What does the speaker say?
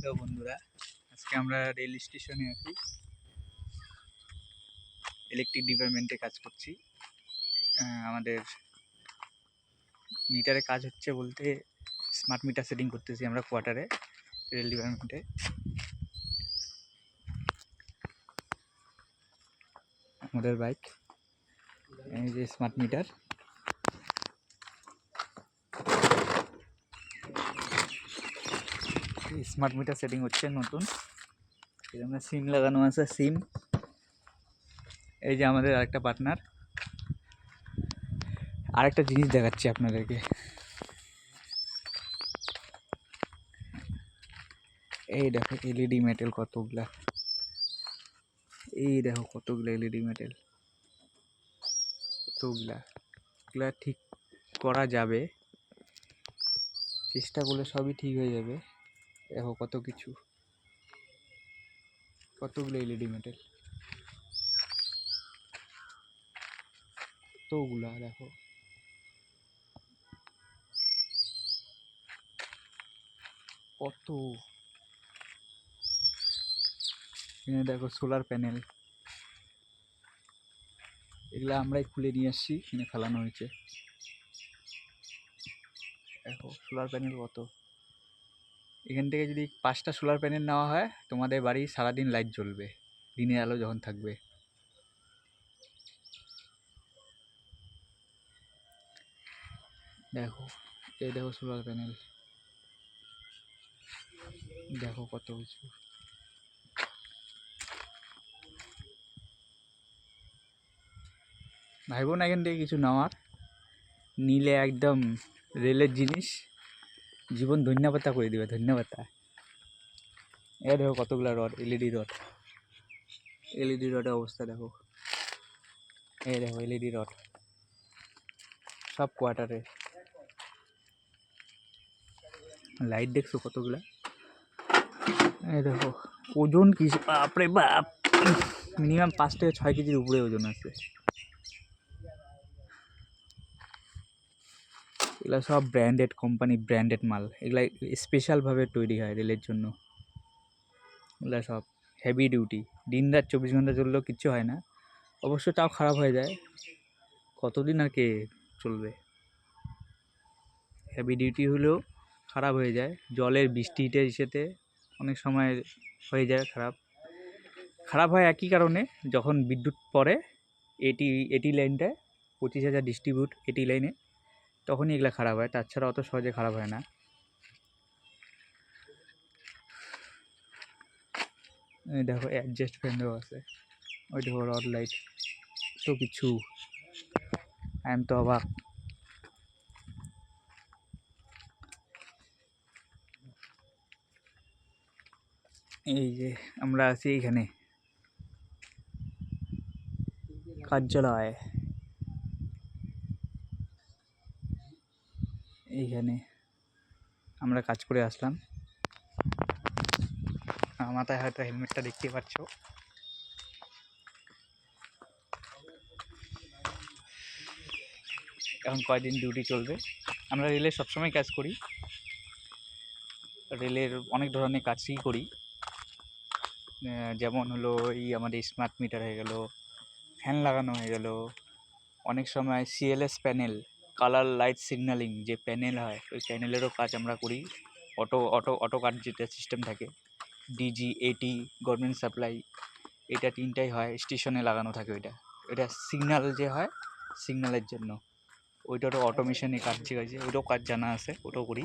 Hello বন্ধুরা, আজকে আমরা রেল স্টেশনে আছি। ইলেকট্রিক ডিপার্টমেন্টে কাজ করছি। আমাদের মিটারে কাজ হচ্ছে বলতে স্মার্ট মিটার সেটিং করতেছি আমরা কোয়ার্টারে রেল ডিপার্টমেন্টে। আমাদের বাইক এই যে smart meter, smart meter setting হচ্ছে নতুন। এখানে সিম লাগানো আছে। সিম এই যে আমাদের আরেকটা পার্টনার। আরেকটা জিনিস দেখাচ্ছি আপনাদেরকে। এই দেখো এলইডি মেটেল কতগুলা, এই দেখো কতগুলো এলইডি মেটেল, কতগুলা। এগুলা ঠিক করা যাবে, চেষ্টা করলে সবই ঠিক হয়ে যাবে। দেখো কত কিছু, কতগুলো এলইডি মেটেল, কতগুলা দেখো। কত এখানে দেখো সোলার প্যানেল, এগুলা আমরাই খুলে নিয়ে আসছি, এখানে ফেলানো হয়েছে। দেখো সোলার প্যানেল কত। এখান থেকে যদি 5টা সোলার প্যানেল নেওয়া হয় তোমাদের বাড়ি সারাদিন লাইট জ্বলবে, দিনের আলো যখন থাকবে। দেখো এই দেখো সোলার প্যানেল, দেখো কত কিছু। ভাইবো না এখান থেকে কিছু নেওয়ার, নিলে একদম রেলের জিনিস, জীবন ধন্যবাদ করে দিবে, ধন্যবাদ। এ দেখো কতগুলা রড, এলইডি রড, এলইডি রডের অবস্থা দেখো। এই দেখো এলইডি রড, সব কোয়ার্টারে। লাইট দেখছো কতগুলা। এই দেখো ওজন কি, বাপরে বাপ, মিনিমাম 5 থেকে 6 কেজির উপরে ওজন আছে। এগুলা সব ব্র্যান্ডেড কোম্পানি, ব্র্যান্ডেড মাল। এগুলা স্পেশালভাবে তৈরি হয় রেলের জন্য। এগুলা সব হেভি ডিউটি, দিন রাত 24 ঘন্টা চললেও কিচ্ছু হয় না। অবশ্য তাও খারাপ হয়ে যায়, কতদিন আর কে চলবে। হেভি ডিউটি হলেও খারাপ হয়ে যায়, জলের বৃষ্টিতে ইসেতে অনেক সময় হয়ে যায় খারাপ। খারাপ হয় একই কারণে, যখন বিদ্যুৎ পড়ে এটি লাইনটায় 25,000 ডিস্ট্রিবিউট এটি লাইনে, তখনই এগুলা খারাপ হয়, তাছাড়া অত সহজে খারাপ হয় না। এই দেখো অ্যাডজাস্ট ফ্যানও আছে, ওই দেখো রড লাইট, তো কিছু আই এম তো অবাক। এই যে আমরা আছি এইখানে কার্যালয়, এইখানে আমরা কাজ করে আসলাম। মাথায় হয়তো হেলমেটটা দেখতে পাচ্ছ। এখন কয়দিন ডিউটি চলবে। আমরা রেলে সবসময় কাজ করি, রেলের অনেক ধরনের কাজই করি। যেমন হলো এই আমাদের স্মার্ট মিটার হয়ে গেল, ফ্যান লাগানো হয়ে গেল, অনেক সময় CLS panel, colour light signalling যে প্যানেল হয়, ওই প্যানেলেরও কাজ আমরা করি। অটো কাট যেটা সিস্টেম থাকে, ডিজি, এটি, গভর্নমেন্ট সাপ্লাই, এটা 3টাই হয়, স্টেশনে লাগানো থাকে। ওইটা সিগন্যাল যে হয়, সিগন্যালের জন্য ওইটারও অটোমেশনে কাজ শিখেছে, ওইটাও কাজ জানা আছে, ওটাও করি।